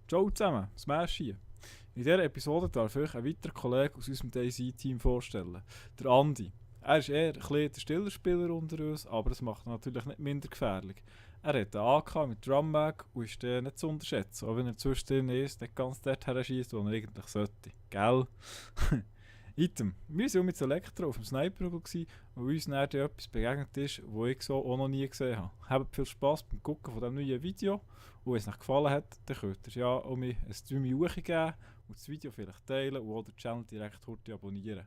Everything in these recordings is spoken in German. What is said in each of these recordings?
Ciao zusammen, Smash hier. In dieser Episode darf ich euch einen weiteren Kollegen aus unserem DayZ-Team vorstellen, der Andi. Er ist eher ein bisschen der stiller Spieler unter uns, aber das macht ihn natürlich nicht minder gefährlich. Er hat einen AK mit Drummag und ist nicht zu unterschätzen, auch wenn er zwischendrin ist, nicht ganz dort her schießt, wo er eigentlich sollte. Gell? Item. Wir waren mit Elektro auf dem Sniper-Hügel, wo uns dann etwas begegnet ist, das ich so auch noch nie gesehen habe. Habt viel Spass beim Gucken von diesem neuen Video und wenn es euch gefallen hat, dann könnt ihr ja auch mir ein Daumen hoch geben und das Video vielleicht teilen und auch den Channel direkt heute abonnieren.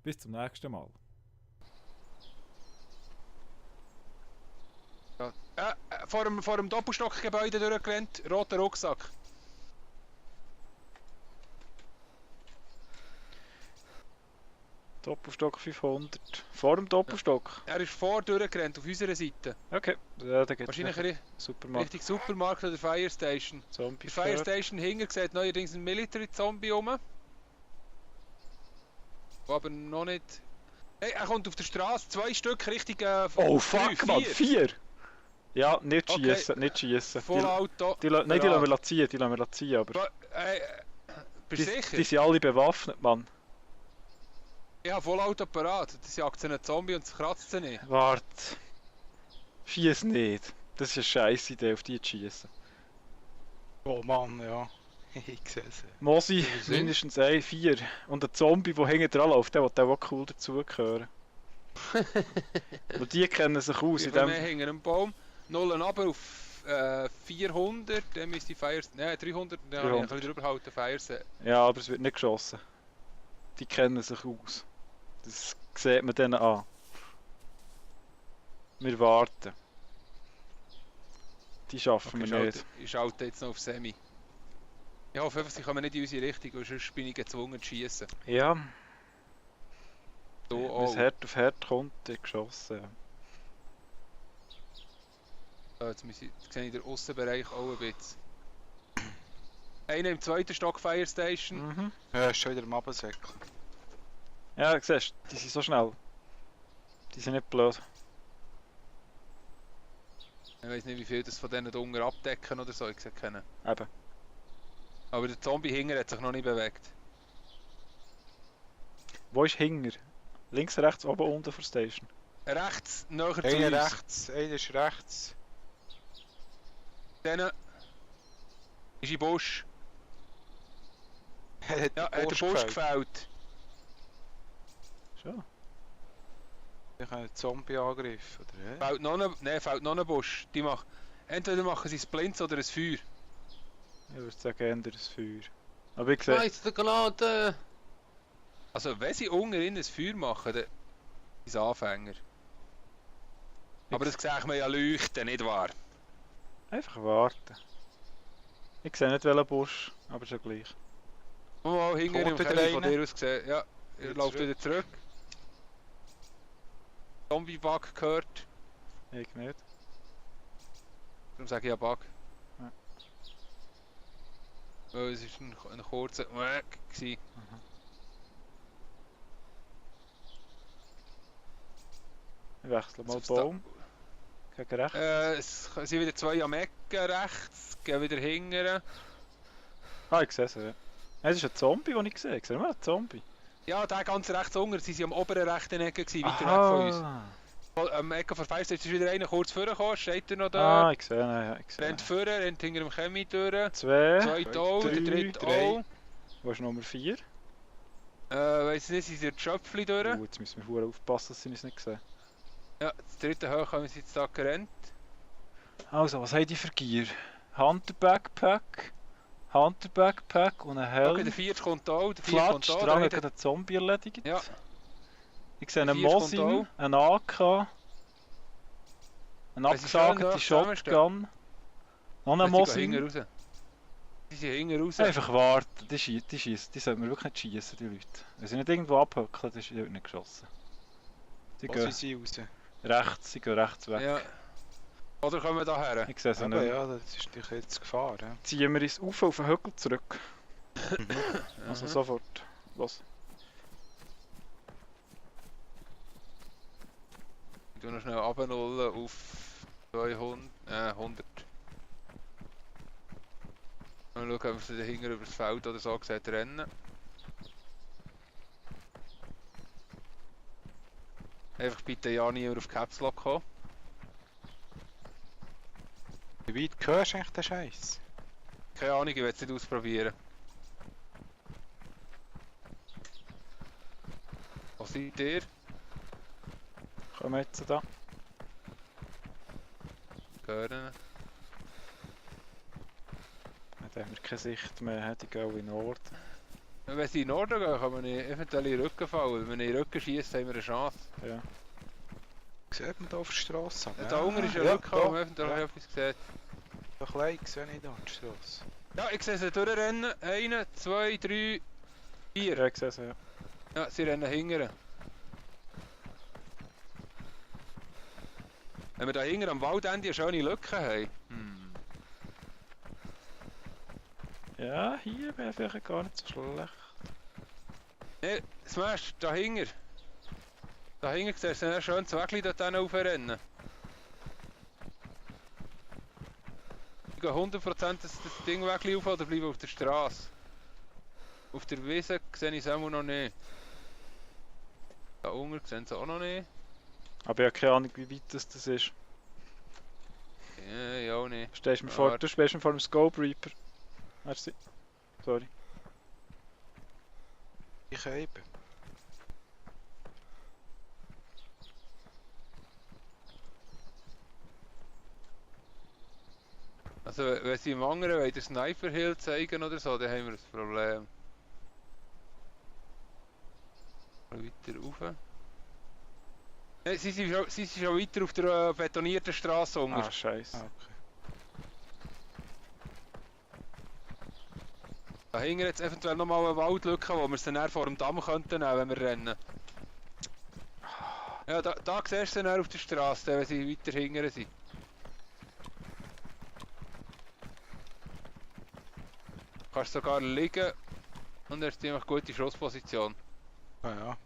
Bis zum nächsten Mal. Ja. Vor dem Doppelstockgebäude durchgerannt, roter Rucksack. Doppelstock 500. Vor dem Doppelstock? Er ist vor durchgerannt, auf unserer Seite. Okay, ja, da gibt es Wahrscheinlich Supermarkt. richtig Supermarkt oder Fire Station. Zombie Die Fire Station hinter sieht neuerdings ein Military-Zombie rum. Der aber noch nicht... Hey, er kommt auf der Straße, 2 Stück Richtung... Oh fuck, 3, man, 4! Ja, nicht Okay. schiessen, nicht schiessen. Vollauto. Nein, die lassen wir ziehen, aber... Bist du sicher? Die sind alle bewaffnet, Mann. Ich habe Vollauto parat. Das jagt einen Zombie und es kratzt sie nicht. Wart. Schiess nicht. Das ist eine scheisse Idee, auf die zu schiessen. Oh Mann, ja. Ich sehe es. Mosi, Wie viel mindestens 4. Und ein Zombie, der hinten dran läuft, der will auch cool dazugehören. Und die kennen sich aus Wie in viel dem... mehr hinter einem Baum? 0 aber auf 400, dann müsste die Fire... Nein, 300, dann habe ich ein bisschen drüber halten, Fire... Ja, aber es wird nicht geschossen. Die kennen sich aus. Das sieht man denen an. Wir warten. Die schaffen wir nicht. Ich schalte jetzt noch auf Semi. Ich hoffe einfach, sie kommen nicht in unsere Richtung, weil sonst bin ich gezwungen zu schiessen. Ja, So wenn auch. es hart auf hart kommt, wird geschossen. Ja. Jetzt sehe ich den Aussenbereich auch ein bisschen. Einer im 2. Stock Fire Station. Mhm. Ja, ist schon wieder am Abendsäckel. Ja, siehst du, die sind so schnell. Die sind nicht blöd. Ich weiß nicht, wie viel das von denen da unten abdecken oder so, ich sehe keinen. Eben. Aber der Zombie hinten hat sich noch nicht bewegt. Wo ist Hinger? Links, rechts, oben, unten vor Station. Rechts, näher zu Einer uns. rechts, einer ist rechts. Dann ist im Busch. Er hat Ja, den hat der Busch gefällt. gefällt. Schon. Ich habe einen Zombie-Angriff, oder? Fällt noch ein Busch. Entweder machen sie Splints oder ein Feuer. Ich würde sagen, eher ein Feuer. Aber ich sehe... der Granate! Also, wenn sie unten ein Feuer machen, dann sind es Anfänger. Aber das sieht man ja leuchten, nicht wahr? Einfach warten. Ich sehe nicht welchen Busch, aber schon gleich. Oh, hinter im Kommt wieder Keller von einer? dir aus gesehen. Ja, er Wieder läuft zurück. wieder zurück. Zombie-Bug gehört. Ich nicht. Darum sage ich ja Bug. Ja. Weil es ist ein kurzer Wack gewesen. Ich wechsle mal Also, Baum. Gegen rechts. Es sind wieder 2 am Ecken rechts, gehen wieder hinten. Ah, ich sehe sie, ja. Es ist ein Zombie, den ich sehe. Ich sehe nur einen Zombie. Ja, der ganz rechts unten, sie waren am oberen rechten Ecke, gewesen, weiter weg von uns. Am Ecke von Fire Station ist wieder einer kurz vorgekommen, steht er noch da. Ah, ich sehe ihn, ja. Ich sehe Rennt ihn. vorne, rennt hinter dem Chemie durch. 2. Zweite auch, der drei, dritte drei. auch. Wo ist Nummer 4? Weiss nicht, sind sie der Schöpfli durch. Jetzt müssen wir verdammt aufpassen, dass sie uns nicht sehen. Ja, das dritte hoch haben sie jetzt da gerannt. Also, was haben die für Gear? Hunter Backpack und ein Okay, der Helm. vierte kommt auch, der vierte Flatsch, kommt auch. dran Der hat hat- einen Zombie erledigt. Ja. Ich sehe einen Der vierte Mosin, kommt einen AK, eine Wenn sie schön abgesagte nah zusammenstehen. Shotgun, noch einen Sie gehen Mosin. hinten raus. Sie sind hinten raus. Einfach warten, die schießen, die sollten wir wirklich nicht schießen, die Leute. Wenn sie nicht irgendwo abhöckeln, dann wird nicht geschossen. Die Wo gehen sind sie raus? rechts, sie gehen rechts weg. Ja. Oder kommen wir da her? Ich sehe sie Aber nicht. ja, das ist natürlich jetzt Gefahr. Ja. Ziehen wir uns auf den Hügel zurück. Also sofort. Los. Ich tue noch schnell abnullen auf 200, 100. Mal schauen, ob sie dahinter über das Feld oder so sieht rennen. Einfach bitte ja nie auf Caps Lock kommen. Wie weit hörst du eigentlich den Scheiß? Keine Ahnung, ich will es nicht ausprobieren. Was seid ihr? Kommen jetzt da. Hören. Dann haben wir keine Sicht mehr, die gehen in den Norden. Wenn sie in den Norden gehen, kann man eventuell in den Rücken fallen. Wenn man in den Rücken schießt, haben wir eine Chance. Ja. Sieht man da auf der Straße? Ja, da unten ist ein Rücken, wo man eventuell etwas sieht. Da klein sehe ich da auf der Straße. Ja, ich sehe sie durchrennen. 1, 2, 3, 4. Ja, ich sehe es, ja. Ja, sie rennen hinterher. Wenn wir da hinten am Waldende eine schöne Lücke haben. Ja, hier wäre vielleicht gar nicht so schlecht. Ne, Smash, da hinten. Da hinten siehst du ein schönes Wägli dort raufrennen. Ich gehe 100% das Ding Wägli auf oder bleibe auf der Straße. Auf der Wiese sehe ich es auch noch nicht. Da unten sehen sie auch noch nicht. Aber ich habe keine Ahnung, wie weit das ist. Ja, ich auch nicht. Stehst du mir Ja, vor, warte. du stehst mir vor dem Scope Reaper. Merci. Sorry. Ich eben. Also, wenn sie im anderen wollen, den Sniper Hill zeigen oder so, dann haben wir ein Problem. Mal weiter rauf. Ne, sie sind schon weiter auf der betonierten Straße unten. Ah, scheiße. Okay. Da hinten jetzt eventuell nochmal eine Waldlücke, wo wir sie dann vor dem Damm könnten nehmen, wenn wir rennen. Ja, da siehst du sie dann auf der Straße, wenn sie weiter hinten sind. Du kannst sogar liegen und er ist ziemlich gute Schussposition. Ah ja.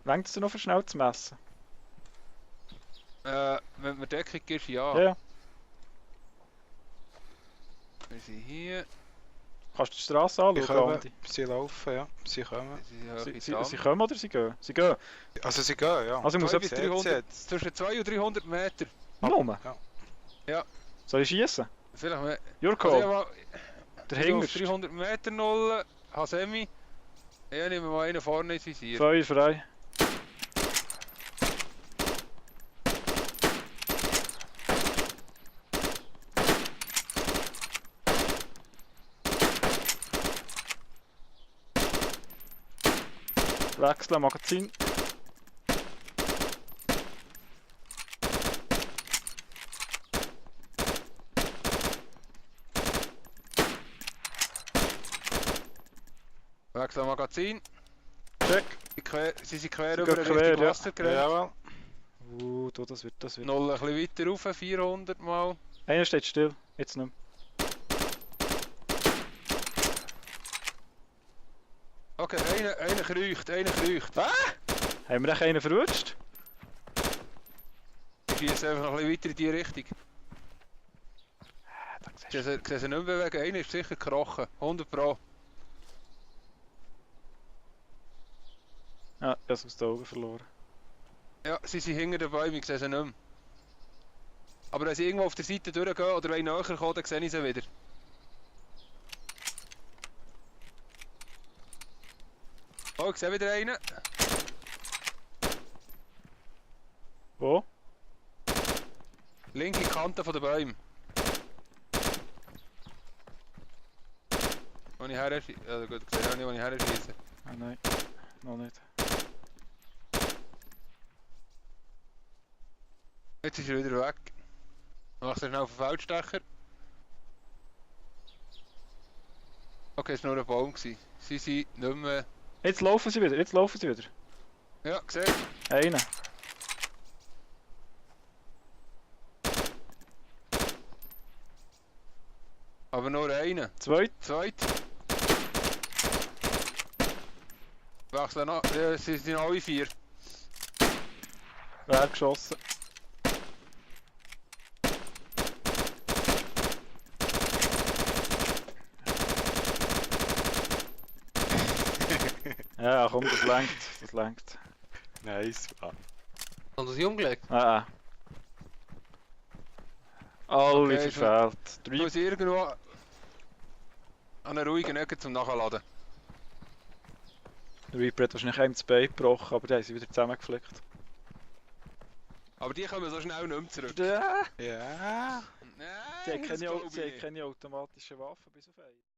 Längt es dir noch für schnell zu messen? Wenn man Deckung ist, ja. Ja. Wir sind hier. Kannst du die Straße anschauen, Sie kommen, Andi? sie laufen, ja. Sie kommen. Wir sind Sie kommen oder sie gehen? Sie gehen. Also sie gehen, ja. Also ich muss Zwei bis etwas... 300, zwischen 200 und 300 Meter. Nummer? Ja. Ja. Soll ich schießen? Vielleicht mehr. Your Also ich call. habe Der auf Hingerste. 300 Meter Null, Hasemi. Ich nehme mal einen vorne ins Visier. Feuer frei. Wechseln, Magazin. Wechseln Magazin. Check. Sie sind quer Sie über gehen Richtung quer, ja. Wasser gerannt. Jawohl. Du, das wird. Null ein bisschen weiter rauf, 400 Mal. Einer steht still. Jetzt nicht mehr. Okay, einer kreucht. Haben wir echt einen verrutscht? Ich schieße einfach noch ein bisschen weiter in die Richtung. Da Ich sehe sie nicht mehr bewegen, einer ist sicher gekrochen. 100 Pro. Ja, ich habe es aus den Augen verloren. Ja, sie sind hinter den Bäumen, ich sehe sie nicht mehr. Aber wenn sie irgendwo auf der Seite durchgehen oder wenn näher kommen, dann sehe ich sie wieder. Oh, ich sehe wieder einen. Wo? Linke Kante von den Bäumen. Wo ich her schieße. Ja gut, ich sehe auch nicht, wo ich her schieße. Ah, nein, noch nicht. Jetzt ist er wieder weg. Machst du schnell auf den Feldstecher. Okay, es war nur ein Baum. Sie sind nicht mehr... Jetzt laufen sie wieder, Ja, gesehen. Einer. Aber nur einen. Zweit. Zweit. Wechseln noch. Ja, sie sind alle 4. Wer geschossen? Ja, komm, das lenkt. Das lenkt. Nice. Haben sie umgelegt? Ah. Alle Okay, verfehlt. Ich muss irgendwo an einer ruhigen Ecke zum Nachladen. Der Reaper hat wahrscheinlich einem das Bein gebrochen, aber der hat sie wieder zusammengeflickt. Aber die kommen so schnell nicht mehr zurück. Ja. Ja. Nein, Sie haben das glaub ich keine nicht. automatischen Waffen bis auf einen.